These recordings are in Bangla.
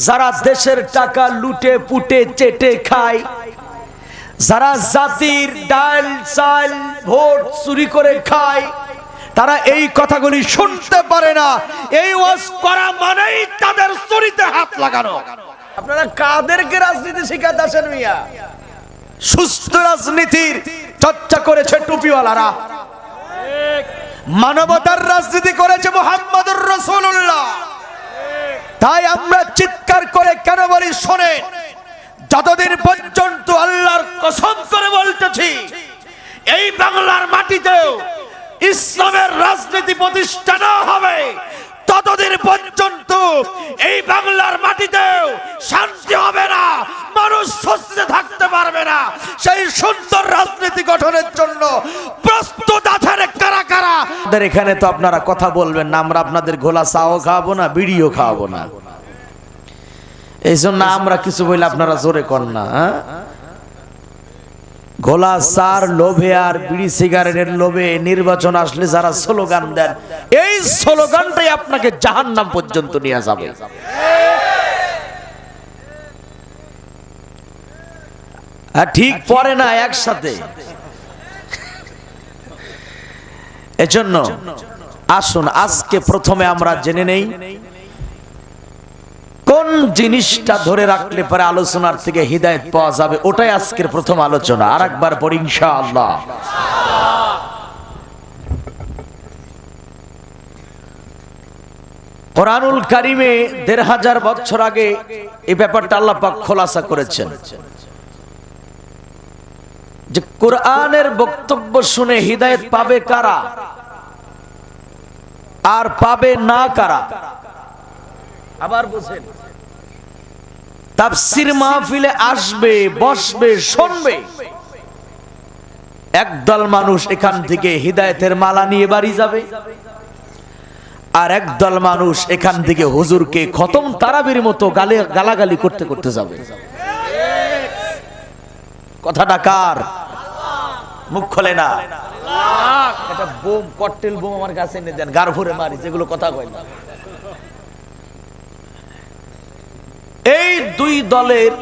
যারা দেশের টাকা লুটে পুটে চেটে খায়, যারা জাতির ডাল চাল ভোট চুরি করে খায়, তারা এই কথাগুলি শুনতে পারে না। এই ওয়াজ করা মানেই তাদের চুরিতে হাত লাগানো। আপনারা কাদেরকে রাজনীতি শিখাতে আসেন মিয়া? সুস্থ রাজনীতির চর্চা করেছে টুপিওয়ালারা, মানবতার রাজনীতি করেছে মুহাম্মদুর রাসূলুল্লাহ। তাই আমরা চিৎকার করে কেন বলি শোনেন, যতদিন পর্যন্ত আল্লাহর কসম করে বলতেছি এই বাংলার মাটিতেও ইসলামের রাজনীতি প্রতিষ্ঠা না হবে, ততদিন পর্যন্ত এই বাংলার মাটিতেও শান্তি হবে না, মানুষ স্বস্তিতে থাকতে পারবে না। সেই সুন্দর রাজনীতি গঠনের জন্য প্রস্তুত আছেন কারা কারা? আমাদের এখানে তো আপনারা কথা বলবেন না, আমরা আপনাদের গোলা চাও খাওয়াবো না, বিড়িও খাওয়াবো না। এই জন্য আমরা কিছু বললে আপনারা জোরে কর না। গোলা চার লোভে আর বিড়ি সিগারেটের লোভে নির্বাচন আসলে যারা স্লোগান দেন, এই স্লোগানটাই আপনাকে জাহান্নাম পর্যন্ত নিয়ে যাবে। ঠিক পড়ে না একসাথে। এজন্য আসুন আজকে প্রথমে আমরা জেনে নেই কোন জিনিসটা ধরে রাখলে পরে আলোচনার থেকে হিদায়াত পাওয়া যাবে। ওটাই আজকের প্রথম আলোচনা। আরেকবার পড়ি ইনশাআল্লাহ। কোরআনুল কারিমে ১৫০০ বছর আগে এই ব্যাপারটা আল্লাহ পাক খোলাসা করেছেন যে কোরআনের বক্তব্য শুনে হিদায়াত পাবে কারা আর পাবে না কারা। আবার বুঝেন, তাফসীর মাহফিলে আসবে, বসবে, শুনবে, একদল মানুষ এখান থেকে হিদায়াতের মালা নিয়ে বাড়ি যাবে, আর একদল মানুষ এখান থেকে হুজুরকে খতম তারাবির মতো গালাগালি করতে করতে যাবে। কথাটা কার? মুখ খোলে না। একটা বোম, ককটেল বোম আমার কাছে এনে দেন, গার ভরে মারি, যেগুলো কথা কয় না। এই দুই দলের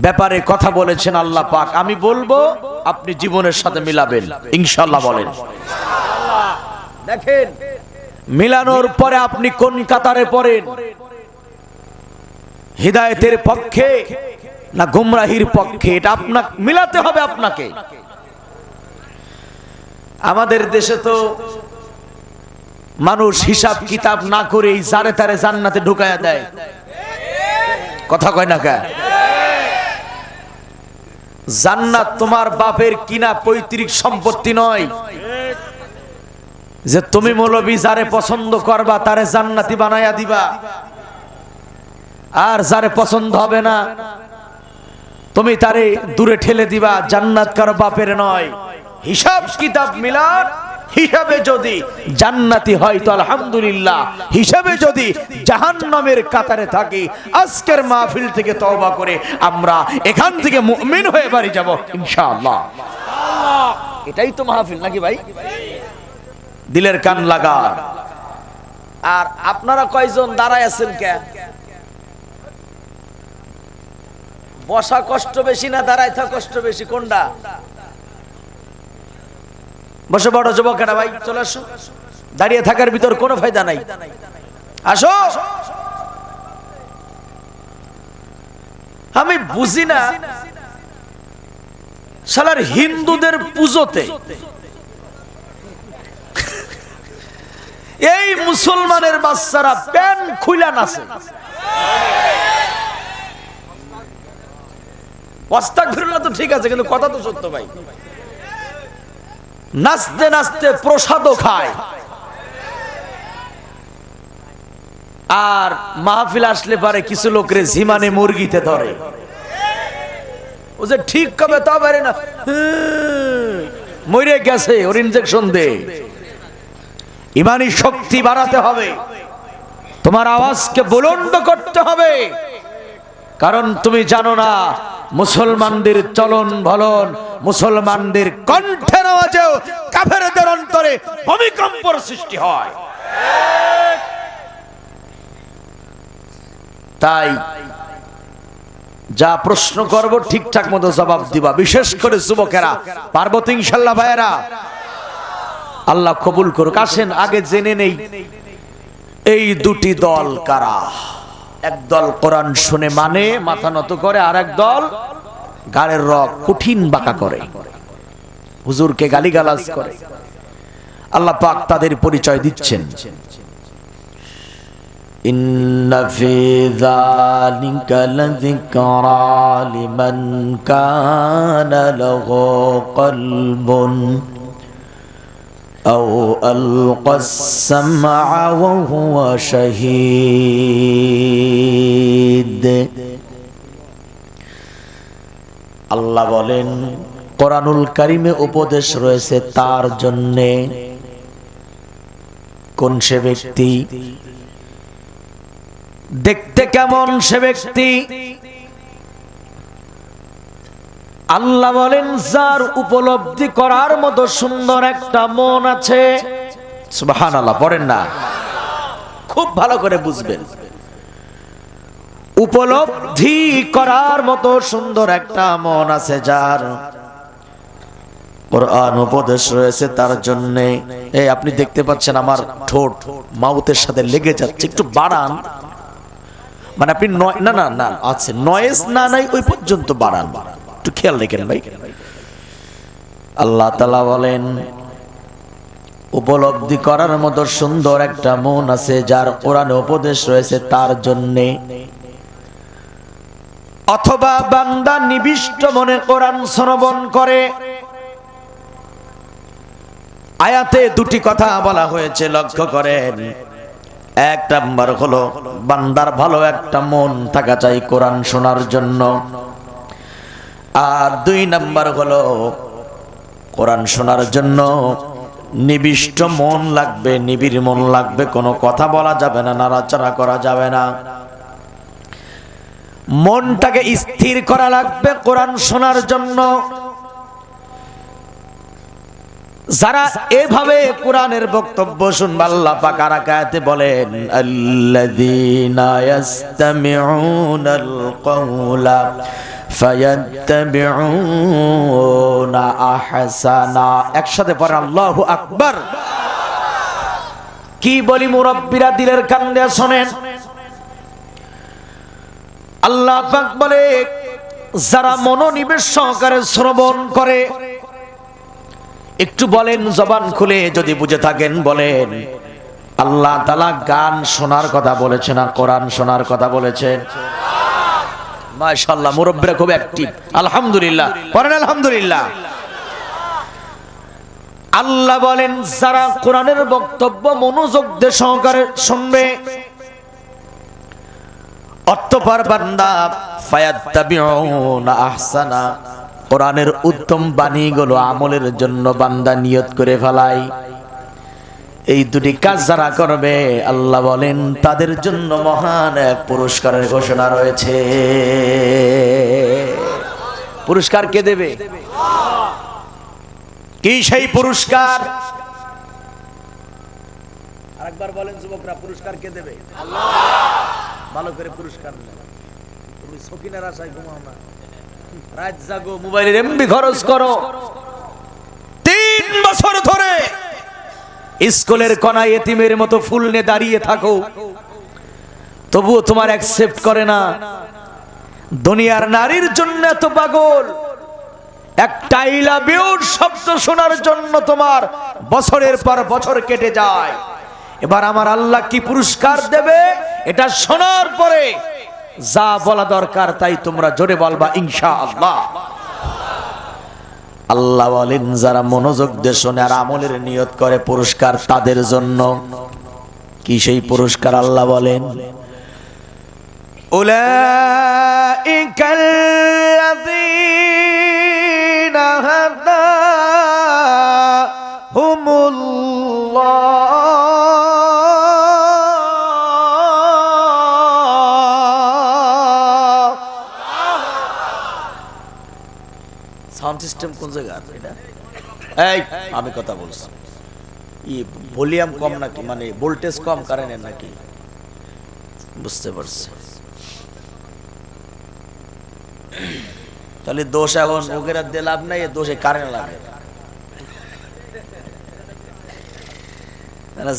ব্যাপারে কথা বলেছেন আল্লাহ পাক। আমি বলবো, আপনি জীবনের সাথে মিলাবেন ইনশাআল্লাহ। বলেন দেখেন, মিলানোর পরে আপনি কোন কাতারে পড়েন? হিদায়াতের পক্ষে না গুমরাহির পক্ষে? এটা আপনাকে মিলাতে হবে। আপনাকে আমাদের দেশে তো মানুষ হিসাব কিতাব না করেই যারে তারে জান্নাতে ঢুকায়া দেয়। কথা কয় না কে? জান্নাত তোমার বাপের কিনা পৈতৃক সম্পত্তি নয় যে তুমি মৌলবি যারে পছন্দ করবা তারে জান্নাতি বানায়া দিবা, আর যারে পছন্দ হবে না তুমি তারে দূরে ঠেলে দিবা। জান্নাত কারো বাপের নয়। হিসাব কিতাব মিলান, হিসাবে যদি জান্নাতি হয় তো আলহামদুলিল্লাহ, হিসাবে যদি জাহান্নামের কাতারে থাকি, আজকের মাহফিল থেকে তওবা করে আমরা এখান থেকে মুমিন হয়ে বাড়ি যাব ইনশাআল্লাহ। এটাই তো মাহফিল নাকি ভাই? দিলের কান লাগা। আর আপনারা কয়জন দাঁড়ায় আছেন কে? বসা কষ্ট বেশি না দাঁড়ায় থাকা কষ্ট বেশি? কোনটা? বসে বড় যুবকেরা ভাই চলে আসো। দাঁড়িয়ে থাকার ভিতর কোনো ফায়দা নাই, আসো। আমি বুঝি না শালার হিন্দুদের পুজোতে এই মুসলমানের বাচ্চারা প্যান খুইলা নাচে। আস্তাগফিরুল্লাহ তো ঠিক আছে, কিন্তু কথা তো সত্য ভাই। নাচতে নাচতে প্রসাদও খায়, আর মাহফিল আসলে পারে কিছু লোকরে ঝিমানে মুরগিতে ধরে। ও যে ঠিক কবে তা পারে না, মরে গেছে, ওর ইনজেকশন দে। ইমানি শক্তি বাড়াতে হবে, তোমার আওয়াজকে বুলন্দ করতে হবে, কারণ তুমি জানো না মুসলমানদের চলন বলন, মুসলমানদের কণ্ঠের আওয়াজেও কাফেরদের অন্তরে ভূমিকম্পের সৃষ্টি হয়। তাই যা প্রশ্ন করব ঠিকঠাক মতো জবাব দিবা, বিশেষ করে যুবকেরা। পারবো তো ইনশাআল্লাহ ভাইয়েরা? আল্লাহ কবুল করুক। আসেন আগে জেনে নেই এই দুটি দল কারা। এক দল কোরআন শুনে মানে মাথা নত করে, আর এক দল গাড়ের রক কঠিন বাঁকা করে, হুজুরকে গালিগালাজ করে। আল্লাহ পাক তাদের পরিচয় দিচ্ছেন। ইন্না ফি যালিকা লাযিকরা লিমান কানা লাহু কলবুন আও আলকাস সামআ ওয়া হুয়া শাহীদ। আল্লাহ বলেন কোরআনুল কারীমে উপদেশ রয়েছে তার জন্যে। কোন সে ব্যক্তি? দেখতে কেমন সে ব্যক্তি? আল্লাহ বলেন যার উপলব্ধি করার মতো সুন্দর একটা মন আছে। সুবহানাল্লাহ পড়েন না, খুব ভালো করে বুঝবেন। উপলব্ধি করার মতো সুন্দর একটা মন আছে যার, কোরআন উপদেশ রয়েছে তার জন্যে। এই আপনি দেখতে পাচ্ছেন আমার ঠোঁট মাউথের সাথে লেগে যাচ্ছে, একটু বাড়ান। মানে আপনি না না না আছে নয়েজ না নাই ওই পর্যন্ত বাড়ান, একটু খেয়াল রেখেন ভাই। আল্লাহ তাআলা বলেন উপলব্ধি করার মতো সুন্দর একটা মন আছে যার কোরআনে উপদেশ রয়েছে তার জন্যে। অথবা বান্দা নিবিষ্ট মনে কোরআন শ্রবণ করে। আয়াতে দুটি কথা বলা হয়েছে, লক্ষ্য করেন। এক নাম্বার হলো বান্দার ভালো একটা মন থাকা চাই কোরআন শোনার জন্য, আর দুই নাম্বার হলো কোরআন শোনার জন্য নিবিষ্ট মন লাগবে, নিবিড় মন লাগবে। কোনো কথা বলা যাবে না, নাড়াচাড়া করা যাবে না, মনটাকে স্থির করা লাগবে কোরআন শোনার জন্য। যারা এভাবে কোরআনের বক্তব্য শুনবে, আল্লাহ পাক আর আয়াতে বলেন আল্লাযীনা ইয়াসতামিউনাল কওলা ফায়াত্তাবিউনা আহসানা। একসাথে পড়ে আল্লাহু আকবার। কি বলি মুরব্বিরা, দিলের কান দিয়ে শোনেন। আল্লাহ পাক বলে যারা মনোনিবেশ সহকারে শ্রবণ করে। একটু বলেন জবান খুলে যদি বুঝে থাকেন বলেন, আল্লাহ তাআলা গান শোনার কথা বলেছে না কোরআন শোনার কথা বলেছেন? মাশাআল্লাহ, মুরব্বিরা খুব অ্যাক্টিভ। আলহামদুলিল্লাহ পড়েন আলহামদুলিল্লাহ। আল্লাহ বলেন যারা কোরআনের বক্তব্য মনোযোগ দিয়ে সহকারে শুনবে, অতঃপর বান্দা ফায়াত্তাবিউনা আহসানা, কোরআনের উত্তম বাণীগুলো আমলের জন্য বান্দা নিয়ত করে ফেলায়। এই দুটি কাজ যারা করবে আল্লাহ বলেন তাদের জন্য মহান এক পুরস্কারের ঘোষণা রয়েছে। পুরস্কার কে দেবে? কি সেই পুরস্কার? আরেকবার বলেন যুবকরা, পুরস্কার কে দেবে? আল্লাহ। ভালো করে পুরস্কার দেবে। তুমি সকিনার আশায় ঘুমাও না, রাত জাগো, মোবাইলের এমবি খরচ করো। 3 বছর ধরে স্কুলের কোনায় এতিমের মতো ফুল নিয়ে দাঁড়িয়ে থাকো, তবুও তোমার অ্যাকসেপ্ট করে না। দুনিয়ার নারীর জন্য এত পাগল, একটা আই লাভ ইউর শব্দ শোনার জন্য তোমার বছরের পর বছর কেটে যায়। এবার আমার আল্লাহ কি পুরস্কার দেবে এটা শোনার পরে যা বলা দরকার তাই তোমরা জোরে বলবা ইনশাআল্লাহ। আল্লাহ বলেন যারা মনোযোগ দিয়ে শোনে আর আমলের নিয়ত করে পুরস্কার তাদের জন্য। কি সেই পুরস্কার? আল্লাহ বলেন উলাইকাল্লাযীনা হাদাহুমুল্লাহ সাউন্ড সিস্টেম কোন জায়গায় এটা? এই আমি কথা বলছি, ভলিউম কম নাকি, মানে ভোল্টেজ কম কারেন্টের নাকি? বুঝতে পারছি। তাহলে দোষ এখন মুখের দিয়ে লাভ নাই, দোষে কারেন্ট লাগে।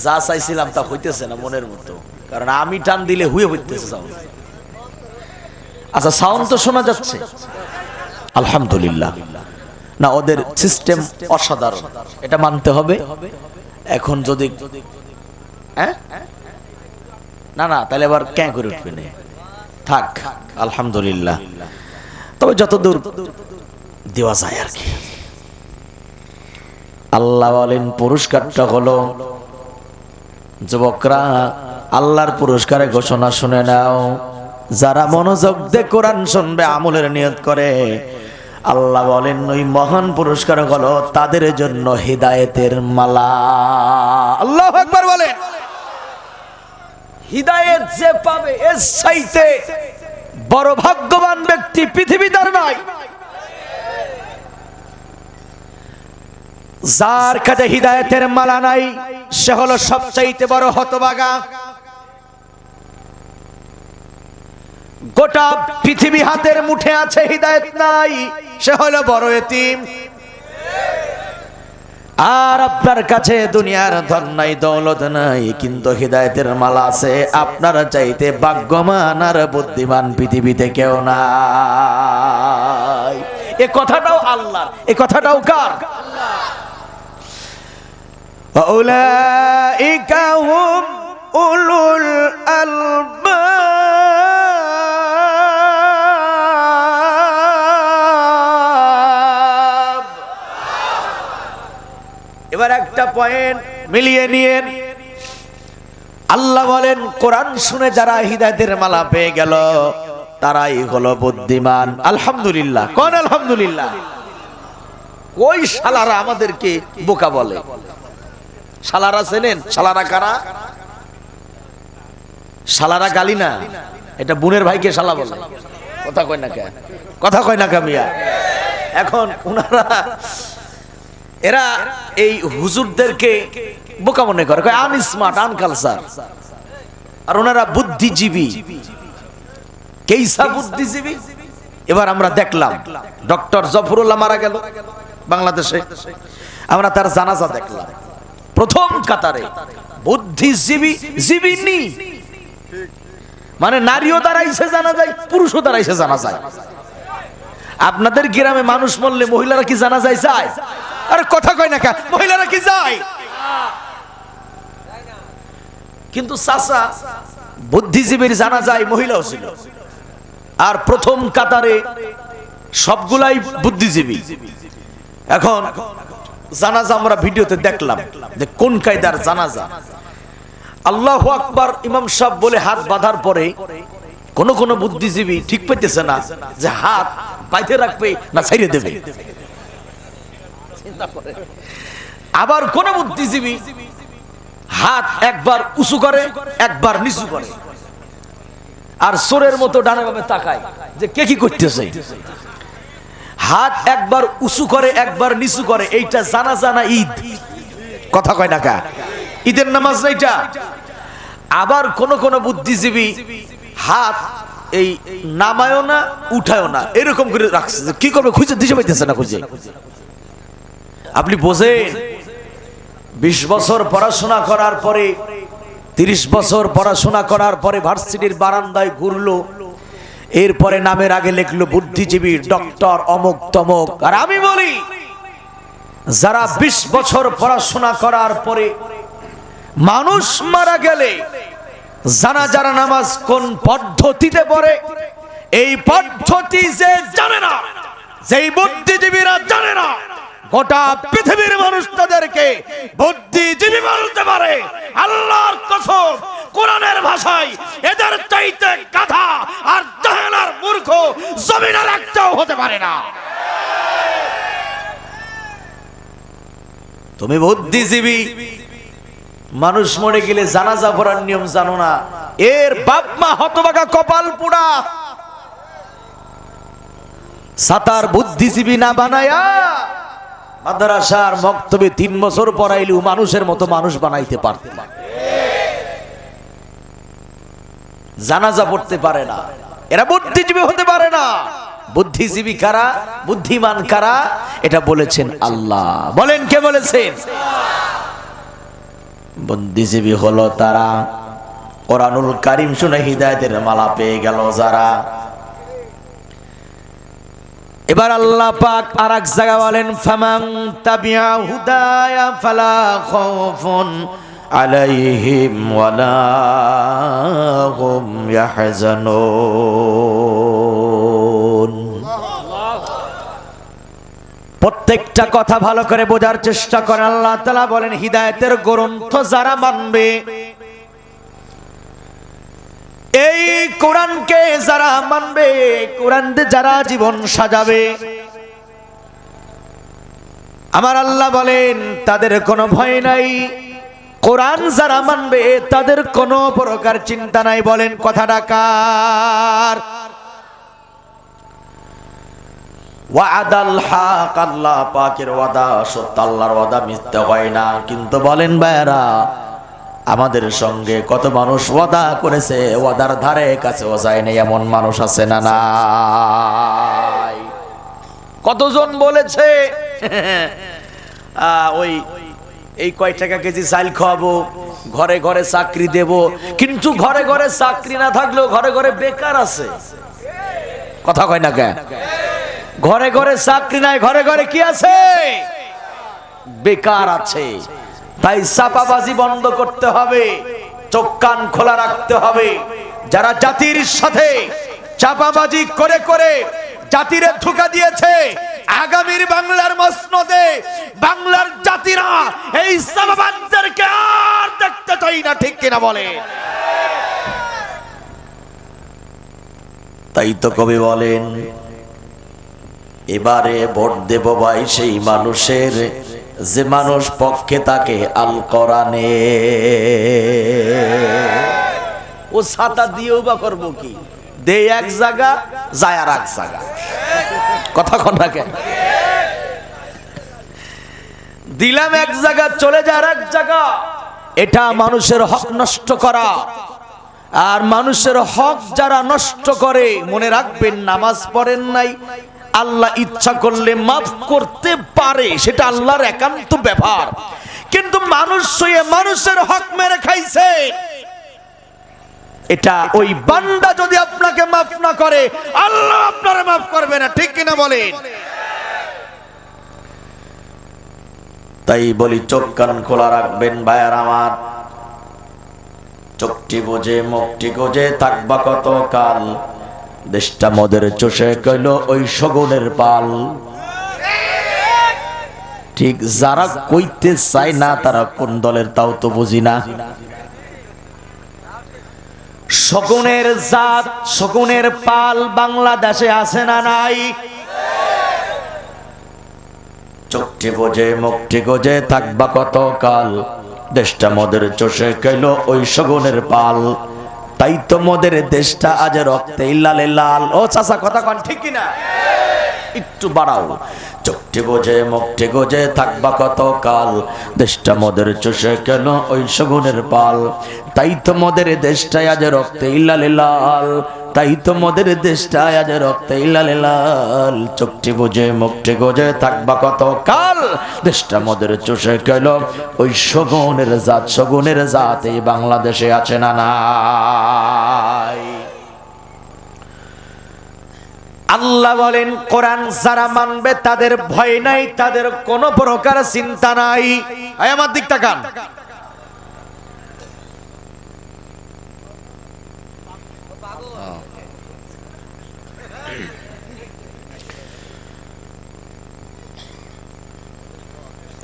যা চাইছিলাম তা হইতেছে না মনের মতো, কারণ আমি টান দিলে হুয়ে হইতেছে সাউন্ড। আচ্ছা সাউন্ড তো শোনা যাচ্ছে আলহামদুলিল্লাহ। না ওদের সিস্টেম অসাধারণ, এটা মানতে হবে। এখন যদি না না তাহলে আবার ক্যাঁ করে উঠবে না, থাক আলহামদুলিল্লাহ। তবে যতদূর দেওয়া যায় আর কি। আল্লাহ বলেন পুরস্কারটা হলো, যুবকরা আল্লাহর পুরস্কারে ঘোষণা শুনে নাও। যারা মনোযোগ দিয়ে কোরআন শুনবে, আমলের নিয়ত করে, আল্লাহ বলেন ওই মহান পুরস্কার হলো তাদের জন্য হিদায়েতের মালা। আল্লাহু আকবার বলেন। হিদায়েত যে পাবে এর চাইতে বড় ভাগ্যবান ব্যক্তি পৃথিবীতে আর নাই। যার কাছে হিদায়েতের মালা নাই সে হলো সবচাইতে বড় হতভাগা। গোটা পৃথিবী হাতের মুঠে আছে, হিদায়েত নাই, সে হলো বড় এতিম। আর আপনার কাছে দুনিয়ার ধন নাই, দৌলত নাই, কিন্তু হিদায়েতের মালা আছে। আপনারা চাইতে ভাগ্যবান আর বুদ্ধিমান পৃথিবীতে কেউ নাই। এ কথাটাও আল্লাহ, এ কথাটাও কার? উলাইকা হুম উলুল আলবাব। এবার একটা পয়েন্ট মিলিয়ে নিয়েন। আল্লাহ বলেন কোরআন শুনে যারা হিদায়াতের মালা পেয়ে গেল তারাই হলো বুদ্ধিমান। আলহামদুলিল্লাহ, কোন আলহামদুলিল্লাহ। ওই শালারা আমাদেরকে বোকা বলে। শালারা চেনেন? শালারা কারা? শালারা গালি না, এটা বোনের ভাইকে শালা বলে। কথা কয় না কে? কথা কয় না কামিয়া? এখন ওনারা এরা এই হুজুরদেরকে বোকা মনে করে, কয় আনস্মার্ট, আনকালচার। আর ওনারা বুদ্ধিজীবী। কেইসা বুদ্ধিজীবী? এবার আমরা দেখলাম ডক্টর জফরুল্লাহ মারা গেল বাংলাদেশে, আমরা তার জানাজা দেখলাম। প্রথম কাতারে বুদ্ধিজীবী জীবিনী, মানে নারীও দাঁড়াইছে জানা যায়, পুরুষও দাঁড়াইছে জানা যায়। আপনাদের গ্রামে মানুষ মরলে মহিলারা কি জানা যায়? যায়? আরে কথা কয় না কে? মহিলারা কি যায়? কিন্তু চাচা বুদ্ধিজীবীর জানা যায় মহিলাও ছিল। আর প্রথম কাতারে সবগুলাই বুদ্ধিজীবী। এখন জানাজা আমরা ভিডিওতে দেখলাম যে কোন কায়দার জানাজা। আল্লাহু আকবার ইমাম সাহেব বলে হাত বাঁধার পরে কোন কোন বুদ্ধিজীবী ঠিক পেতেছে না যে হাত বাইতে রাখবে না ছাইড়ে দেবে। আবার কোন বুদ্ধিজীবী হাত একবার উঁচু করে একবার নিচু করে, আর চোরের মতো ডানে বামে তাকায় যে কে কি করতেছে। হাত একবার উঁচু করে একবার নিচু করে, এইটা জানাজা না ঈদ? কথা কয় না কা? ঈদের নামাজ না এটা? আবার কোন কোন বুদ্ধিজীবী হাত এই নামায়ও না উঠায়ও না, এরকম করে রাখছে। কি করবে? খুঁজে দিশে পাইতেছে না খুঁজে। আপনি বোঝেন 20 বছর পড়াশোনা করার পরে, 30 বছর পড়াশোনা করার পরে ভার্সিটির বারান্দায় ঘুরলো, এরপরে নামের আগে লিখলো বুদ্ধিজীবী, ডক্টর অমুক তমুক। আর আমি বলি যারা 20 বছর পড়াশোনা করার পরে মানুষ মারা গেলে জানাজার নামাজ কোন পদ্ধতিতে পড়ে এই পদ্ধতি যে জানে না, যেই বুদ্ধিজীবীরা জানে না, গোটা পৃথিবীর মানুষ তাদেরকে বুদ্ধিজীবী বলতে পারে। আল্লাহর কসম, কোরআনের ভাষায় এদের চাইতে গাধা আর জাহেল আর মূর্খ জমিনের একটাও হতে পারে না। তুমি বুদ্ধিজীবী, মানুষ মরে গেলে জানাজা পড়ার নিয়ম জানো না, এর বাপ মা হতভাগা কপাল পোড়া। সাতার বুদ্ধিজীবী না বানায়া মাদ্রাসার মক্তবে 3 বছর পড়াইলেও মানুষের মতো মানুষ বানাইতে পারত না। জানাজা পড়তে পারে না, এরা বুদ্ধিজীবী হতে পারে না। বুদ্ধিজীবী কারা, বুদ্ধিমান কারা, এটা বলেছেন আল্লাহ। বলেন কে বলেছেন? বুদ্ধিজীবী হলো তারা কোরআনুল কারীম শুনে হিদায়াতের মালা পেয়ে গেল যারা। এবার আল্লাহ পাক আরেক জায়গায় বলেন ফামান তাবিআ হুদায়া ফালা খাউফুন আলাইহিম ওয়ালা হুম ইয়াহজানুন। প্রত্যেকটা কথা ভালো করে বোঝার চেষ্টা করেন। আল্লাহ তাআলা বলেন হিদায়াতের গ্রন্থ যারা মানবে, এই কোরআনকে যারা মানবে, কোরআন দিয়ে যারা জীবন সাজাবে, আমার আল্লাহ বলেন তাদের কোনো ভয় নাই। কোরআন যারা মানবে তাদের কোনো প্রকার চিন্তা নাই। বলেন কথাটা কার? ওয়াদাল হক, আল্লাহ পাকের ওয়াদা সত্য, আল্লাহর ওয়াদা মিথ্যা হয় না। কিন্তু বলেন ভাইরা, আমাদের সঙ্গে কত মানুষ ওয়াদা করেছে, ওয়াদার ধারে কাছেও যায় না, এমন মানুষ আছে না নাই? কতজন বলেছে ওই এই কয় টাকা কেজি চাল খাওয়াবো, ঘরে ঘরে চাকরি দেব, কিন্তু ঘরে ঘরে চাকরি না থাকলেও ঘরে ঘরে বেকার আছে। কথা কয় না কেন? ঘরে ঘরে চাকরি নাই, ঘরে ঘরে কি আছে? বেকার আছে। তাই চাপাবাজি বন্ধ করতে হবে, চোখ কান খোলা রাখতে হবে। যারা জাতির সাথে চাপাবাজি করে করে জাতিরে ধোঁকা দিয়েছে, আগামীর বাংলার মসনদে বাংলার জাতিরা এই চাপাবাজদেরকে আর দেখতে চাই না। ঠিক কিনা বলে? তাই তো কবি বলেন এবারে ভোট দেব ভাই সেই মানুষের যে মানুষ পক্ষে তাকে আল কোরআনে। ও ছাতা দিয়েও বা করবো কি? দে এক জায়গা, যায় আর এক জায়গা। কথা কন না কেন? দিলাম এক জায়গা, চলে যায় আর এক জায়গা। এটা মানুষের হক নষ্ট করা। আর মানুষের হক যারা নষ্ট করে, মনে রাখবেন নামাজ পড়েন নাই, আল্লাহ ইচ্ছা করলে মাফ করতে পারে, সেটা আল্লাহর একান্ত ব্যাপার। কিন্তু মানুষ হয়ে মানুষের হক মেরে খাইছে, এটা ওই বান্দা যদি আপনাকে মাফ না করে, আল্লাহ আপনারে মাফ করবে না। ঠিক কিনা বলেন? তাই বলি চোখ কান খোলা রাখবেন ভাইয়ার আমার। চোখটি বোঝে মুখটি গোজে থাকবা কত কাল, দেশটা মদের চষে কইল ওই শগুনের পাল। ঠিক যারা কইতে চায় না তারা কোন দলের তাও তো বুঝি না। শগুনের জাত, শগুনের পাল বাংলাদেশে আছে না নাই? চোখটি বোঝে মুখটি গোজে থাকবা কত কাল, দেশটা মদের চষে কইল ওই শগুনের পাল। তাই তো মদের দেশটা আজ রক্তে লালে লাল। ও চাচা কথা কন ঠিক কিনা? একটু বাড়াও। চোখটি বোঝে মুখটি গোজে থাকবা কত কাল, দেশটা মদের চষে কেন ওই শগুনের পাল। তাই তো মদের দেশটা আজ রক্তে লালে লাল, তাই তো মদের দেশটা আজ রক্তে লালে লাল। চোখটি বোঝে মুখটি গোজে থাকবা কত কাল, দেশটা মদের চষে কেন ওই শগুনের জাত। শগুনের জাত এই বাংলাদেশে আছে না নাই? আল্লাহ বলেন কোরআন যারা মানবে তাদের ভয় নাই, তাদের কোনো প্রকার চিন্তা নাই। আমার দিক তাকান।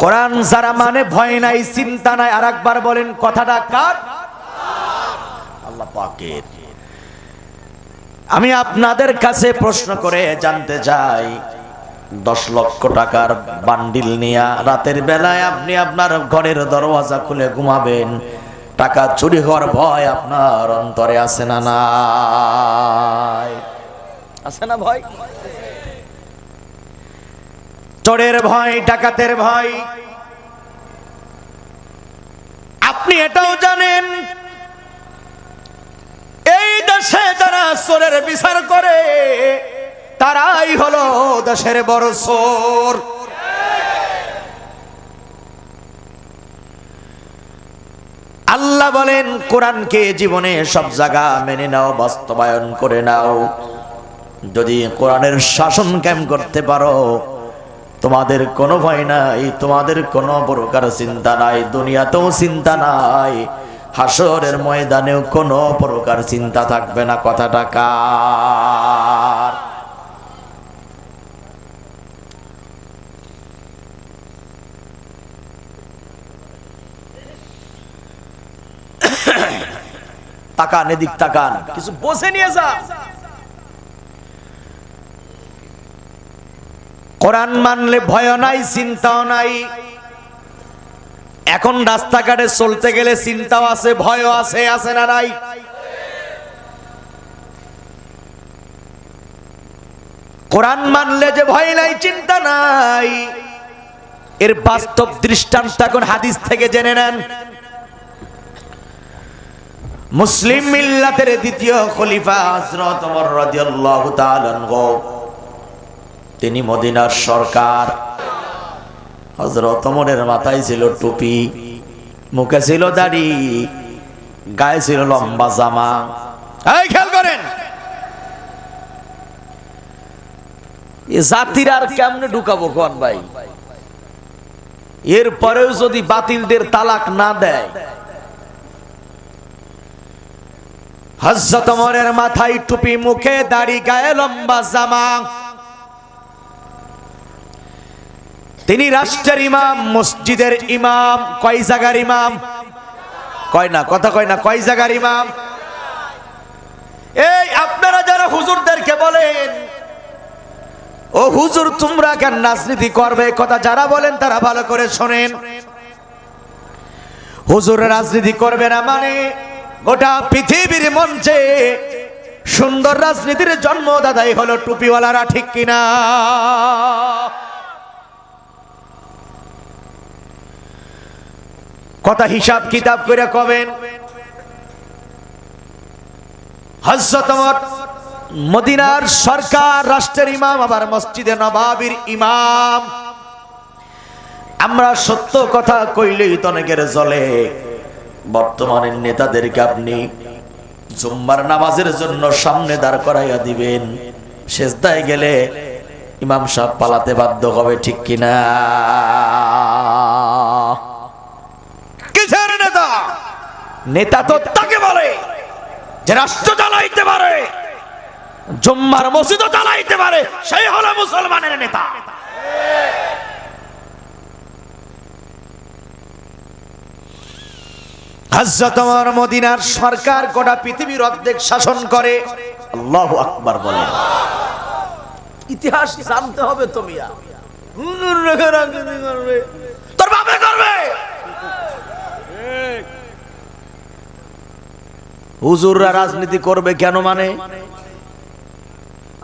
কোরআন যারা মানে ভয় নাই, চিন্তা নাই। আর একবার বলেন কথাটা কার? আল্লাহ পাকের। আমি আপনাদের কাছে প্রশ্ন করে জানতে চাই, 10 লক্ষ টাকার বান্ডিল নিয়ে রাতের বেলায় আপনি আপনার ঘরের দরওয়াজা খুলে ঘুমাবেন, টাকা চুরি হওয়ার ভয় আপনার অন্তরে আছে না নাই? আছে না ভয়? চোরের ভয়, ডাকাতের ভয়। আপনি এটাও জানেন এই দেশে যারা চোরের বিচার করে তারাই হলো দেশের বড় চোর। আল্লাহ বলেন কোরআনকে জীবনে সব জায়গা মেনে নাও, বাস্তবায়ন করে নাও। যদি কোরআনের শাসন কায়েম করতে পারো, তোমাদের কোনো ভয় নাই, তোমাদের কোনো প্রকার চিন্তা নাই, দুনিয়াতেও চিন্তা নাই, হাসরের ময়দানেও কোনো প্রকার চিন্তা থাকবে না। কথাটা কার? তাকান, এদিক তাকান, কিছু বসে নিয়ে যা। কোরআন মানলে ভয় নাই, চিন্তাও নাই। এখন রাস্তাঘাটে চলতে গেলে চিন্তাও আছে, ভয়ও আছে, আছে না নাই? কোরআন মানলে যে ভয় নাই, চিন্তা নাই, এর বাস্তব দৃষ্টান্ত এখন হাদিস থেকে জেনে নেন। মুসলিম মিল্লাতের দ্বিতীয় খলিফা হযরত ওমর রাদিয়াল্লাহু তাআলা আনহু, তিনি মদিনার সরকার। হযরত ওমরের মাথায় ছিল টুপি, মুখে ছিল দাড়ি, গায়ে ছিল লম্বা জামা। এই খেয়াল করেন, এই জাতির আর কেমনে ঢুকাবো কোন ভাই? এরপরেও যদি বাতিলদের তালাক না দেয়, হযরত ওমরের মাথায় টুপি, মুখে দাড়ি, গায়ে লম্বা জামা, তিনি রাষ্ট্রের ইমাম, মসজিদের ইমাম। কয় জায়গার ইমাম? কয় না, কথা কয় না, কয় জায়গার ইমাম? এই আপনারা যারা হুজুরদেরকে বলেন ও হুজুর তোমরা কেন রাজনীতি করবে, কথা যারা বলেন তারা ভালো করে শোনেন। হুজুর রাজনীতি করবে না মানে গোটা পৃথিবীর মঞ্চে সুন্দর রাজনীতির জন্মদাতাই হলো টুপিওয়ালারা, ঠিক কিনা? কথা হিসাব কিতাব করে কবেন। হযরত ওমর মদিনার সরকার, রাষ্ট্রের ইমাম, আবার মসজিদে নববীর ইমাম। আমরা সত্য কথা কইলেই তো অনেকের জ্বলে। বর্তমানের নেতাদেরকে আপনি জুম্মার নামাজের জন্য সামনে দাঁড় করাইয়া দিবেন, সেজদায় গেলে ইমাম সাহেব পালাতে বাধ্য হবে, ঠিক কিনা? কিসের নেতা? নেতা তো তাকে বলে যে রাষ্ট্র চালাইতে পারে, জুম্মার মসজিদও চালাইতে পারে, সেই হলো মুসলমানের নেতা। হযরত ওমর মদিনার সরকার, গোটা পৃথিবীর অর্ধেক শাসন করে। আল্লাহু আকবার বলেন। ইতিহাস জানতে হবে তো মিয়া। তোর বাপে করবে, হুজুররা রাজনীতি করবে কেন? মানে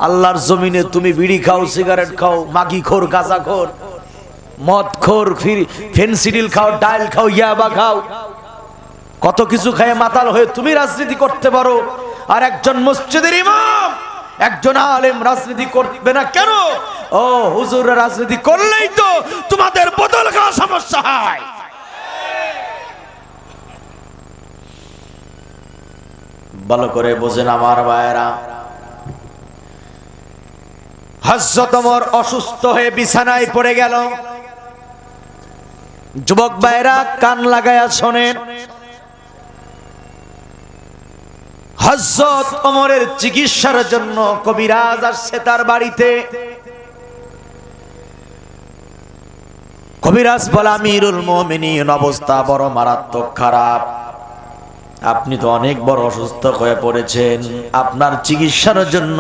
আল্লাহর জমিনে তুমি বিড়ি খাও, সিগারেট খাও, মাগি খোর, গাঁজা খোর, মদ খোর, ফেনসিডিল খাও, ডাইল খাও, ইয়াবা খাও, কত কিছু খায় মাতাল হয়ে তুমি রাজনীতি করতে পারো, আর একজন মসজিদের ইমাম, একজন আলেম রাজনীতি করবে না কেন? ও হুজুররা রাজনীতি করলেই তো তোমাদের বদল খাওয়া সমস্যা হয়। ভালো করে বোঝেন আমার ভাইয়েরা। হযরত ওমর অসুস্থ হয়ে বিছানায় পড়ে গেল। যুবক ভাইয়েরা কান লাগায়া শোনেন। হযরত ওমরের চিকিৎসার জন্য কবিরাজ আসছে তার বাড়িতে। কবিরাজ বলে, আমিরুল মুমিনিন, অবস্থা বড় মারাত্মক খারাপ, আপনি তো অনেক বড় অসুস্থ হয়ে পড়েছেন, আপনার চিকিৎসার জন্য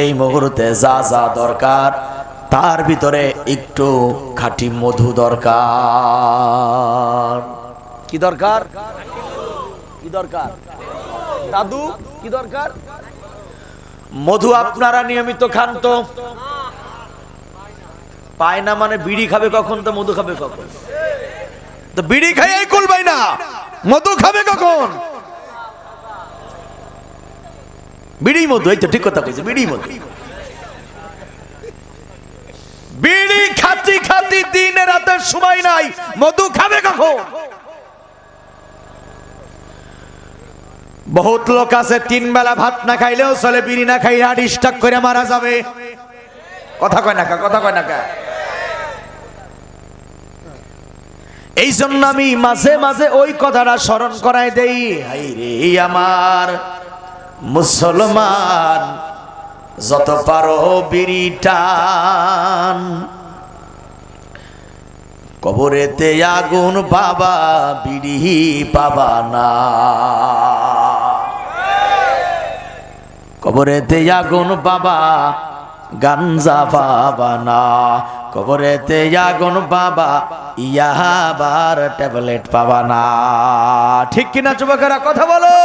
এই মুহূর্তে যা যা দরকার তার ভিতরে একটু খাঁটি মধু দরকার। কি দরকার? কি দরকার দাদু? কি দরকার? মধু আপনারা নিয়মিত খান তো? পায় না মানে বিড়ি খাবে কখন, তো মধু খাবে কখন? তো বিড়ি খাই কুলবাই না, মধু খাবে কখন? বিড়ি মধু, এই তো ঠিক কথা কইছে, বিড়ি মধু। বিড়ি খাতি খাতি দিনে রাতে সময় নাই, মধু খাবে কখন? বহুত লোক আছে 3 বেলা ভাত না খাইলেও চলে, বিড়ি না খাইলে হার্ট স্ট্রোক করে মারা যাবে। কথা কয় না কা, কথা কয় না কা। এই জন্য আমি মাঝে মাঝে ওই কথাটা স্মরণ করাই দেই, হাই রে আমার মুসলমান, যত পারো বিড়ি টান, কবরেতে আগুন বাবা, বিড়ি পাবা না। কবরেতে আগুন বাবা, গাঞ্জা পাবা না। কবরেতে আগুন বাবা, ইয়াবার ট্যাবলেট পাবা না। ঠিক কিনা যুবকেরা, কথা বলো।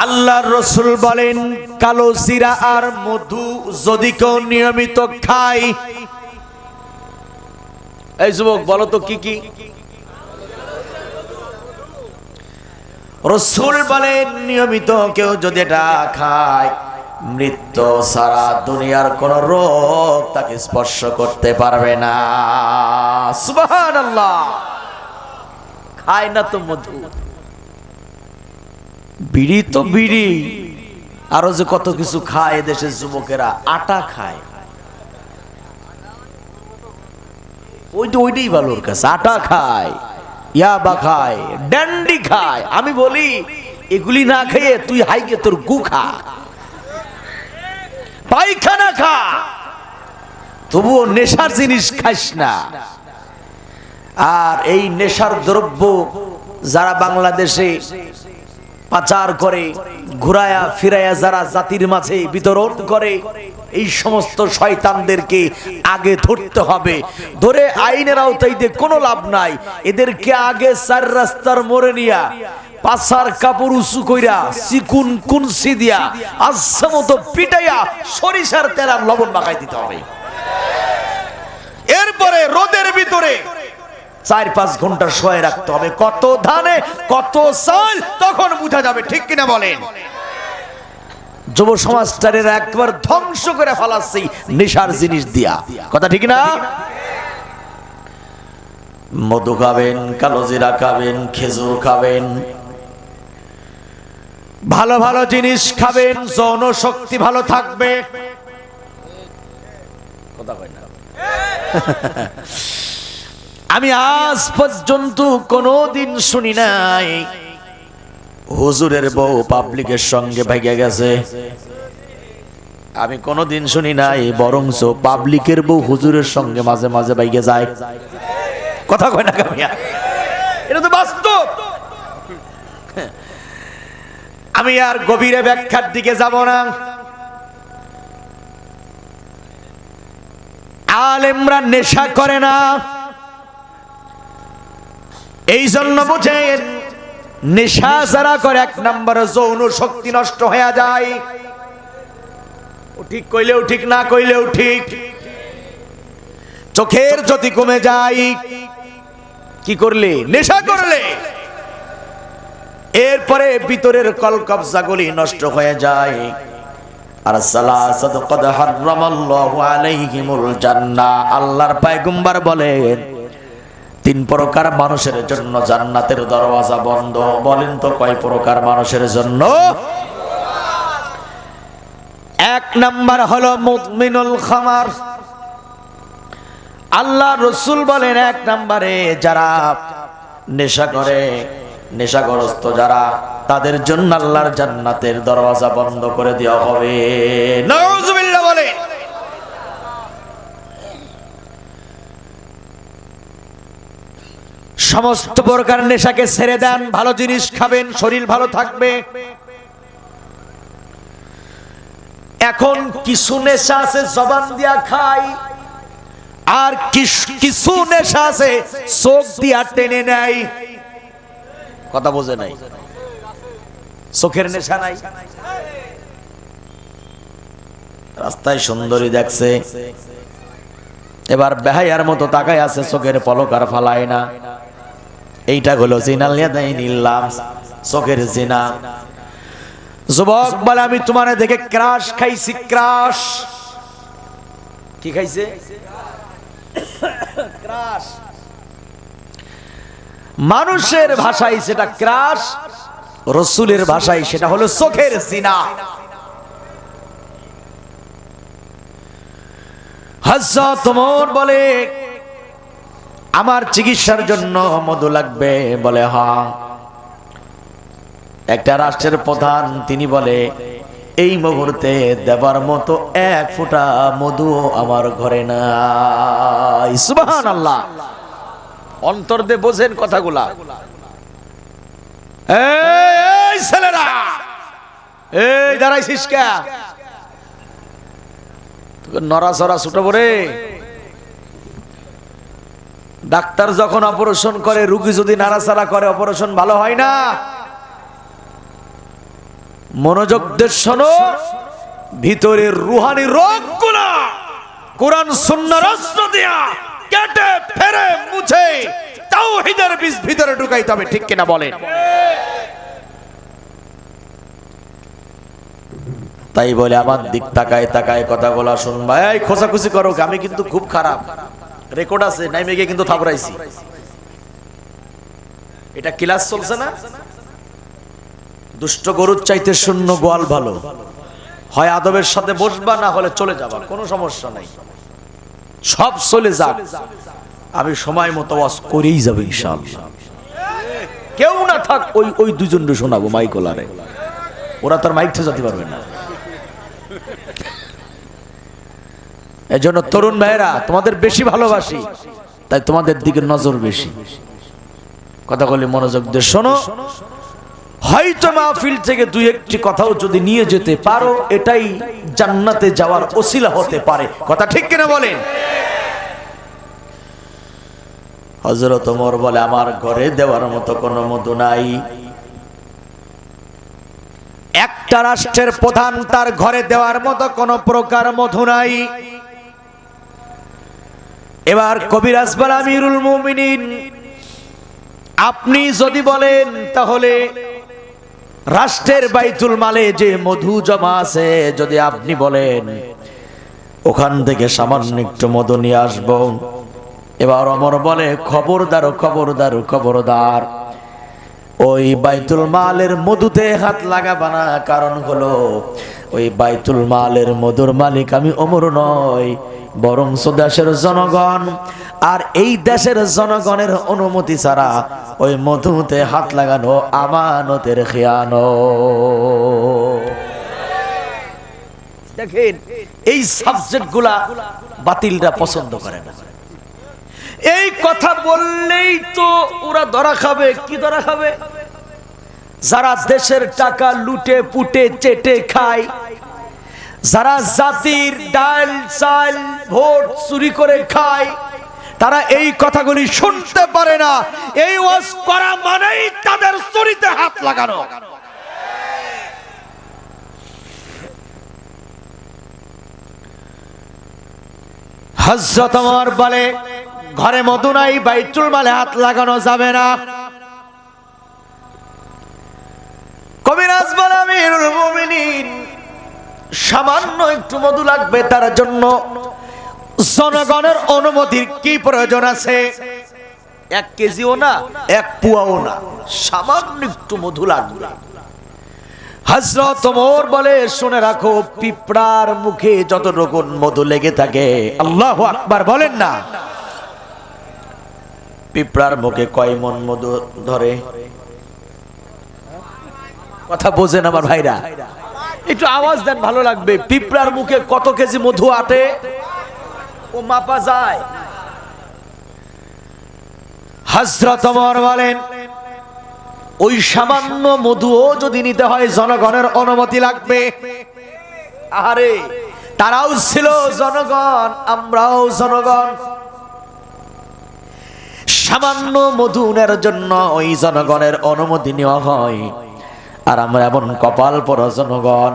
আল্লাহর রাসূল বলেন, কালো জিরা আর মধু যদি কেউ নিয়মিত খায়, এই যুবক বলো তো কি কি? রাসূল বলেন নিয়মিত কেউ যদি এটা খায়, মৃত্যু সারা দুনিয়ার কোন রোগ তাকে স্পর্শ করতে পারবে না। সুবহানাল্লাহ। খায় না তো মধু, বিড়ি তো বিড়ি, আরো যে কত কিছু খায় দেশের যুবকেরা। আটা খায়, ওইটাই ভালোর কাছে। আটা খায়, ইয়াবা খায়, ড্যান্ডি খায়। আমি বলি এগুলি না খেয়ে তুই হাইকে তোর গু খা, পায়খানা খা, তবুও নেশার জিনিস খাইস না। আর এই নেশার দ্রব্য যারা বাংলাদেশে পাচার করে, ঘুরায়া ফিরায়া যারা জাতির মাঝে বিতরণ করে, এই সমস্ত শয়তানদেরকে আগে ধরতে হবে। ধরে আইনের আওতায় দিয়ে কোনো লাভ নাই। এদেরকে আগে 4 রাস্তার মোড়ে নিয়া পাছার কাপড় উঁচু কইরা চিকুন কুনসি দিয়া আচ্ছা মতো পিটাইয়া সরিষার তেল আর লবণ মাখাই দিতে হবে। এরপরে রোদের ভিতরে 4-5 ঘন্টা শোয়ে রাখতে হবে। কত ধানে কত চাল তখন বুঝা যাবে। ঠিক কিনা বলেন? যুব সমাজটারে একবার ধ্বংস করে ফেলাচ্ছি নেশার জিনিস দিয়া। কথা ঠিক না? মধু খাবেন, কালো জিরা খাবেন, খেজুর খাবেন, ভালো ভালো জিনিস খাবেন, যৌন শক্তি ভালো থাকবে। কথা কয় না। আমি আজ পর্যন্ত কোনোদিন শুনি নাই হুজুরের বউ পাবলিকের সঙ্গে ভাইগা গেছে। আমি কোনোদিন শুনি নাই বরংচ পাবলিকের বউ হুজুরের সঙ্গে মাঝে মাঝে ভাইগা যায়। কথা কয় না কামিয়া, এটা তো বাস্তব। আমি আর গভীরে ব্যাখ্যার দিকে যাব না। আলেমরা নেশা করে না, এই জন্য বুঝেন নেশা যারা করে 1 নম্বরে যৌন শক্তি নষ্ট হয়ে যায়। ও ঠিক কইলেও ঠিক, না কইলেও ঠিক। চোখের জ্যোতি কমে যায়। কি করলে? নেশা করলে। এরপরে ভিতরের কলকবজাগুলি নষ্ট হয়ে যায়। আর সালাসাতু কদ হারামাল্লাহু আলাইহিমুল জান্নাহ, আল্লাহর পয়গম্বর বলেন 3 প্রকার মানুষের জন্য জান্নাতের দরওয়াজা বন্ধ। বলেন তো কয় প্রকার মানুষের জন্য? 1 নাম্বার হলো মুদমিনুল খামার। আল্লাহ রাসূল বলেন 1 নম্বরে যারা নেশা করে, নেশাগ্রস্ত যারা, তাদের জন্য আল্লাহর জান্নাতের দরওয়াজা বন্ধ করে দেওয়া হবে। নাউজুবিল্লাহ বলে। সমস্ত প্রকার নেশাকে ছেড়ে দেন, ভালো জিনিস খাবেন, শরীর ভালো থাকবে। এখন কিছু নেশা আছে জবান দিয়া খায়, আর কিছু নেশা আছে চোখ দিয়া টেনে নেয়। কথা বোঝে নাই? চোখের নেশা নাই। রাস্তায় সুন্দরী দেখছে, এবার বেহায়ার মতো তাকায় আছে, চোখের পলক আর ফালায় না। এইটা হলো জিনাল ইয়াদাইনিল্লাহ, চোখের জিনা। যুবক বলে আমি তোমার দেখে ক্রাশ খাইছি, ক্রাশ। কি খাইছে? ক্রাশ। মানুষের ভাষায় সেটা ক্রাশ, রাসূলের ভাষায় সেটা হলো চোখের জিনা। হযরত ওমর বলে আমার চিকিৎসার জন্য মধু লাগবে। বলে হ্যাঁ। একটা রাষ্ট্রের প্রধান, তিনি বলে এই মুহূর্তে দেবার মতো এক ফোঁটা মধু আমার ঘরে নাই। সুবহানাল্লাহ। অন্তর দিয়ে বোঝেন কথাগুলা। এই ছেলেরা, এই দাঁড়াইছিস কে? নড়াচড়া ছুটো পড়ে। ডাক্তার যখন অপারেশন করে, রোগী যদি নাড়াচাড়া করে অপারেশন ভালো হয় না। মনোযোগ দিয়ে শোনো, ভিতরের রুহানি রোগগুলা কোরআন সুন্নাহর অস্ত্র দিয়া কেটে ফেরে মুছে তাওহীদের বীজ ভিতরে ঢুকাইতে হবে। ঠিক কিনা বলেন? তাই বলে আমার দিক তাকায় তাকায় কথাগুলা শুনবা। এই খোঁচাখুচি করো, আমি কিন্তু খুব খারাপ, রেকর্ড আছে, নাইমে গিয়ে কিন্তু থাপড়াইছি। এটা ক্লাস চলছে না? দুষ্ট গরুর চাইতে শূন্য গোয়াল ভালো। হয় আদবের সাথে বসবা, না হলে চলে যাবা, কোনো সমস্যা নাই। সব চলে যাক, আমি সময় মতো ওয়াজ করেই যাবো ইনশাআল্লাহ। কেউ না থাক, ওই দুজনকে শোনাবো মাইকোলারে, ওরা তার মাইক থেকে যেতে পারবে না। এজন্য তরুণ ভাইরা, তোমাদের বেশি ভালোবাসি, তাই তোমাদের দিকে নজর বেশি। কথা বলে মনোযোগ দিয়ে শোনো। হয়তো মাহফিল থেকে দুই একটি কথাও যদি নিয়ে যেতে পারো, এটাই জান্নাতে যাওয়ার ওসিলা হতে পারে। কথা ঠিক কিনা বলেন? হযরত ওমর বলে আমার ঘরে দেওয়ার মতো কোনো মধু নাই। একটা রাষ্ট্রের প্রধান, তার ঘরে দেওয়ার মতো কোনো প্রকার মধু নাই। এবার কবিরাজ বলে আমিরুল মুমিনিন, আপনি যদি বলেন তাহলে রাষ্ট্রের বাইতুল মালে যে মধু জমা আছে, যদি আপনি বলেন ওখান থেকে সামান্য একটু মধু নিয়ে আসবো। এবার ওমর বলে খবরদার খবরদার খবরদার, ওই বাইতুল মালের মধুতে হাত লাগাবা না। কারণ হলো ওই বাইতুল মালের মধুর মালিক আমি ওমর নয়, বরং দেশের জনগণ। আর এই দেশের জনগণের অনুমতি ছাড়া ওই মধুতে হাত লাগানো আমানতের খেয়ানত। দেখেন, এই সাবজেক্ট গুলা বাতিলরা পছন্দ করে না। এই কথা বললেই তো ওরা ধরা খাবে। কি ধরা খাবে? যারা দেশের টাকা লুটে পুটে চেটে খায়, যারা জাতির ডাল চাল ভোট চুরি করে খায়, তারা এই কথাগুলি শুনতে পারে না। এই ওয়াজ করা মানেই তাদের চুরিতে হাত লাগানো। হযরত ওমর বলে ঘরে মধু নাই, বাইতুল মালে হাত লাগানো যাবে না। কবিরাজ বলে আমিরুল মুমিনিন, সামান্য একটু মধু লাগবে, তার জন্য জনগণের অনুমতির কি প্রয়োজন আছে? 1 কেজিও না, 1 পুয়াও না, সামান্য একটু মধু লাগবে। হযরত ওমর বলে শুনে রাখো, পিঁপড়ার মুখে যতটুকু মধু লেগে থাকে, আল্লাহু আকবার বলেন না, পিঁপড়ার মুখে কয় মন মধু ধরে? কথা বোঝেন আমার ভাইরা? একটু আওয়াজ দেন, ভালো লাগবে। পিঁপড়ার মুখে কত কেজি মধু আটে ও মাপা যায়। হযরত ওমর বলেন ওই সামান্য মধুও যদি নিতে হয় জনগণের অনুমতি লাগবে। আরে তারাও ছিল জনগণ, আমরাও জনগণ। সামান্য মধু নেওয়ার জন্য ওই জনগণের অনুমতি নেওয়া হয়। আর আমরা এমন কপাল পরা জনগণ,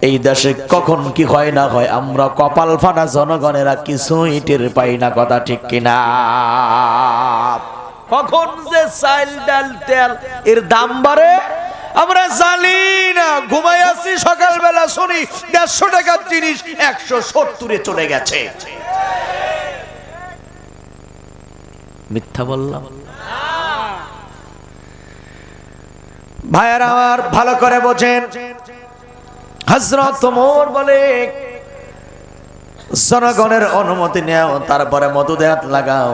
এই দেশে কখন কি হয় না হয় আমরা কপাল ফাটা জনগণেরা কিছুই টের পাই না। কথা ঠিক কিনা? কখন যে চাল ডাল তেল এর দাম বাড়ে আমরা জানি না। ঘুমাই আছি, সকালবেলা না শুনি 150 টাকার জিনিস 170-এ চলে গেছে। মিথ্যা বললাম? ভাইয়েরা আমার ভালো করে বোঝেন, হযরত ওমর বলে জনগণের অনুমতি নেও, তারপরে মধুতে হাত লাগাও।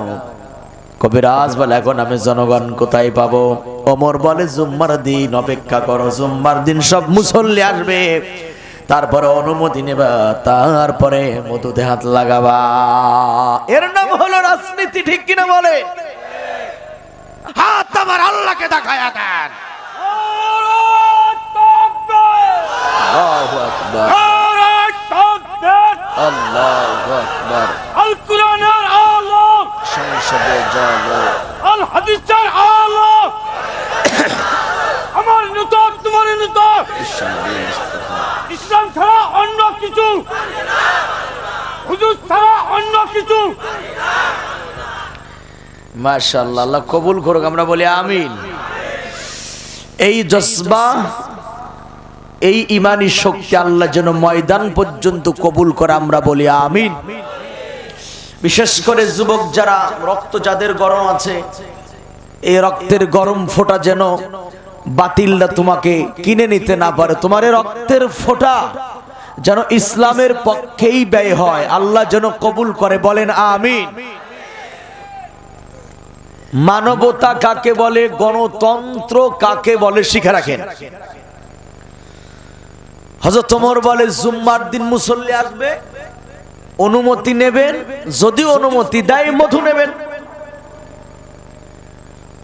কবিরাজ বলে এখন আমি জনগণ কোথায় পাবো? ওমর বলে জুম্মার দিন অপেক্ষা করো, জুম্মার দিন সব মুসল্লি আসবে, তারপরে অনুমতি নেবা, তারপরে মধুতে হাত লাগাবা। এর নাম হলো রাজনীতি, ঠিক কিনা বলে? হাত আমার আল্লাহকে দেখায়া দেন। আল্লাহু আকবার, আল্লাহু আকবার। আল কুরআনের আলো, সংসদে জালো, আল হাদিসের আলো, আমার নিকট তোমার নিকট ইসলাম ছাড়া অন্য কিছু, হুজুর ছাড়া অন্য কিছু। মাশাআল্লাহ, আল্লাহ কবুল করুক, আমরা বলি আমিন। এই জজবা, এই ইমানি শক্তি আল্লাহ যেন ময়দান পর্যন্ত কবুল করে, আমরা বলি আমিন। বিশেষ করে যুবক যারা, রক্ত যাদের গরম আছে, এই রক্তের গরম ফোঁটা যেন বাতিলরা তোমাকে কিনে নিতে না পারে। তোমার এই রক্তের ফোঁটা যেন ইসলামের পক্ষেই ব্যয় হয়, আল্লাহ যেন কবুল করে, বলেন আমিন। মানবতা কাকে বলে, গণতন্ত্র কাকে বলে শিখে রাখেন। হযরত ওমর বলে জুম্মার দিন মুসল্লি আসবে, অনুমতি নেবেন, যদি অনুমতি দেয় মধু নেবেন।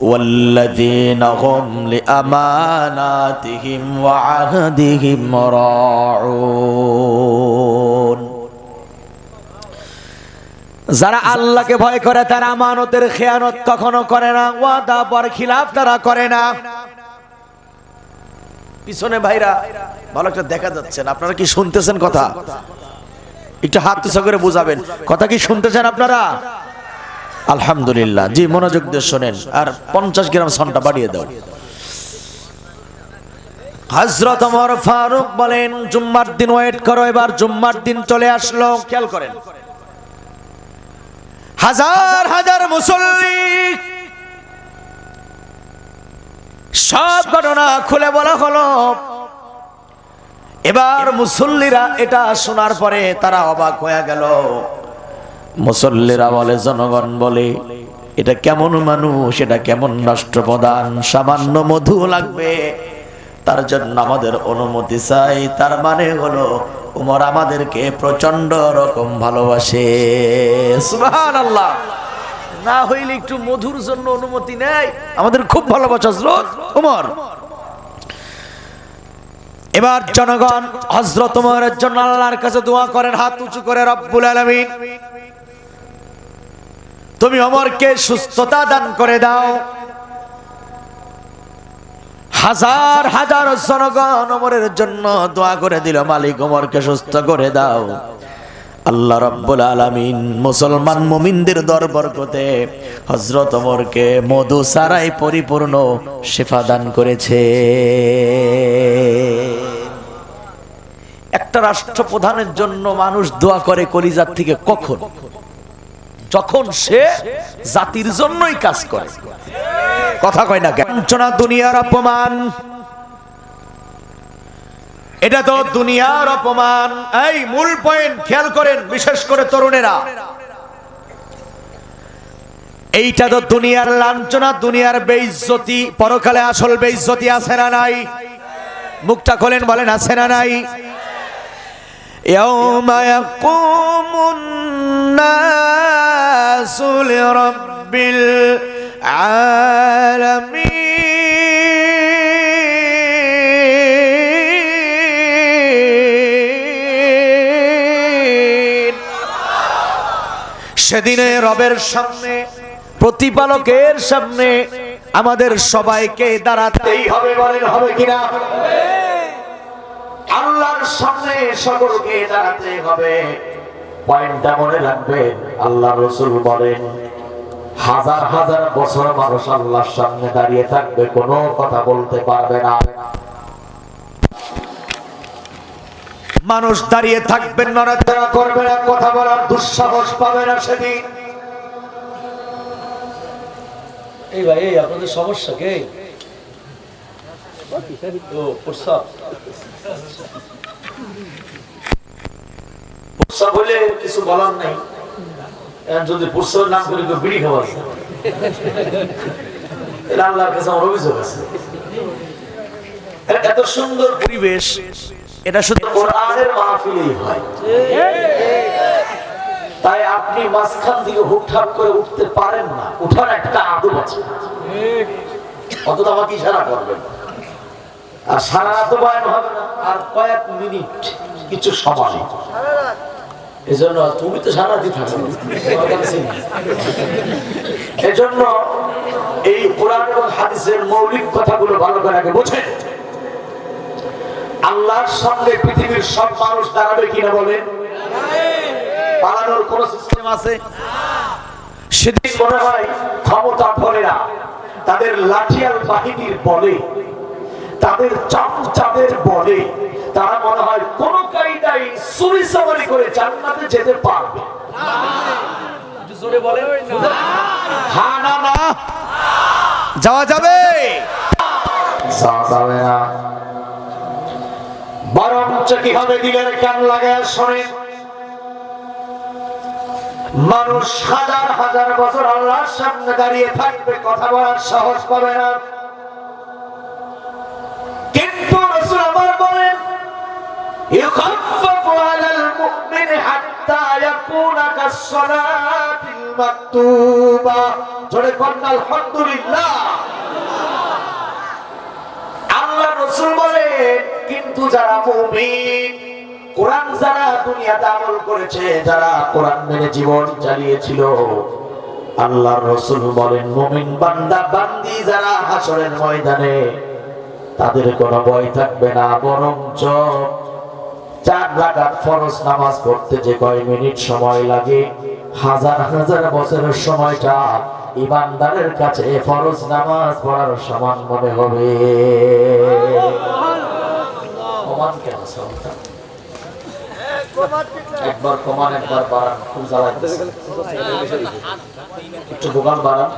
ওয়াল্লাযীনা হুম লিআমানাতিহিম ওয়া আহদিহিম রাউন। যারা আল্লাহকে ভয় করে তারা আমানতের খেয়ানত কখনো করে না, ওয়াদা বরখিলাফ তারা করে না। পিছনে ভাইরা ভালো একটা দেখা যাচ্ছেন, আপনারা কি শুনতেছেন কথা? একটু হাত তুলে করে বুঝাবেন, কথা কি শুনতেছেন আপনারা? আলহামদুলিল্লাহ, জি মনোযোগ দিয়ে শুনেন, আর 50 গ্রাম সনটা বাড়িয়ে দাও। হযরত ওমর ফারুক বলেন জুম্মার দিন ওয়েট করো। এবার জুম্মার দিন চলে আসলো, খেয়াল করেন, হাজার হাজার মুসল্লি, সব ঘটনা খুলে বলা হলো। এবার মুসল্লিরা এটা শোনার পরে তারা অবাক হয়ে গেল। মুসল্লিরা বলে, জনগণ বলে এটা কেমন মানুষ, এটা কেমন রাষ্ট্রপ্রধান, সামান্য মধু লাগবে, তার জন্য আমাদের অনুমতি চাই। তার মানে হলো ওমর আমাদেরকে প্রচন্ড রকম ভালোবাসে। সুবহানাল্লাহ। না হইলে একটু মধুর জন্য অনুমতি নেয়, আমাদের খুব ভালোবাসা ওমর। এবার জনগণ হযরত ওমরের জন্য আল্লাহর কাছে দোয়া করেন, হাত উঁচু করে, রব্বুল আলামিন তুমি ওমরকে সুস্থতা দান করে দাও। হাজার হাজার জনগণ ওমরের জন্য দোয়া করে দিল, মালিক ওমরকে সুস্থ করে দাও। আল্লাহ রাব্বুল আলামিন মুসলমান মুমিনদের দরবরকতে হযরত ওমরকে মধু ছাড়াই পরিপূর্ণ শিফা দান করেছে। একটা রাষ্ট্রপ্রধানের জন্য মানুষ দোয়া করে কলিজার থেকে, কখন? যখন সে জাতির জন্যই কাজ করে। কথা কয় না কেন? বঞ্চনা, দুনিয়ার অপমান, এটা তো দুনিয়ার অপমান। এই মূল পয়েন্ট খেয়াল করেন, বিশেষ করে তরুণেরা, এইটা তো দুনিয়ার লাঞ্ছনা, দুনিয়ার বেইজ্জতি। পরকালে আসল বেইজ্জতি আছে না নাই? মুখটা খোলেন, বলেন আছে না নাই? ইয়াউমা ইয়াকুমুন নাসু লিরাব্বিল আলামিন। সেদিনে রবের সামনে, প্রতিপালকের সামনে আমাদের সবাইকে দাঁড়াতেই হবে, বলেন হবে কিনা? আল্লাহর সামনে সকলকে দাঁড়াতে হবে। পয়েন্টটা মনে রাখবেন, আল্লাহ রাসূল বলেন হাজার হাজার বছর মানুষ আল্লাহর সামনে দাঁড়িয়ে থাকবে, কোনো কথা বলতে পারবে না। মানুষ দাঁড়িয়ে থাকবেন, নড়াচড়া করবে না, কথা বলার দুঃসাহস পাবে না সেদিন। এই ভাই, এই আপনাদের সমস্যা কে? ও প্রস্রাব প্রস্রাব হলে কিছু বলার নাই। যদি প্রস্রাবের নাম করে কেউ বিড়ি খাওয়া আল্লাহর কাছে আমার অভিযোগ আছে। এত সুন্দর পরিবেশ এটা শুধু কোরআনের মাহফিলেই হয়। তাই আপনি মাঝখান থেকে হুটহাট করে উঠতে পারেন না, উঠার একটা আদব আছে। অন্তত আমাকে ইশারা করবেন। আর সারা রাত বয়ান হবে না, আর কয়েক মিনিট কিছু সময়। এজন্য তুমি তো সারা রাতই থাকো, এজন্য এই কোরআন এবং হাদিসের মৌলিক কথাগুলো ভালো করে আগে বোঝেন। আল্লাহর সামনে পৃথিবীর সব মানুষ দাঁড়াবে কিনা বলেন? পালানোর কোন সিস্টেম আছে? সেদিন মনে হয় ক্ষমতা ধরেরা তাদের লাঠিয়াল বাহিনীর বলে, তাদের চামচাদের বলে তারা মনে হয় কোন কায়দায় চুরি চামারি করে জান্নাতে যেতে পারবে। জোরে বলেন হ্যাঁ না না? যাওয়া যাবে? যাওয়া যাবে না। বরঞ্চ কি হবে, দিলের কান লাগায় শোনেন। মানুষ হাজার হাজার বছর আল্লাহর সামনে দাঁড়িয়ে থাকবে, কথা বলার সাহস পাবে না। কিন্তু রাসূল আমার বলেন, ইউখাফফাফু আলাল মুমিন হাত্তা ইয়াকুনা কাস-সালাতিল মাকতুবা। জোরে কোন আলহামদুলিল্লাহ। আল্লাহ রাসূল বলেন, কিন্তু যারা মুমিন, কোরআন যারা দুনিয়াতে আমল করেছে, যারা কোরআন মেনে জীবন চালিয়েছিল, আল্লাহর রাসূল বলেন মুমিন বান্দা বান্দি যারা হাসরের ময়দানে তাদের কোনো ভয় থাকবে না। বরঞ্চ 4 রাকাত ফরজ নামাজ পড়তে যে কয় মিনিট সময় লাগে, হাজার হাজার বছরের সময়টা ইমানদারের কাছে ফরজ নামাজ পড়ার সমান মনে হবে। একবার কমান, একবার বাড়ান, খুব জ্বালা একটু বোকাল বাড়ান।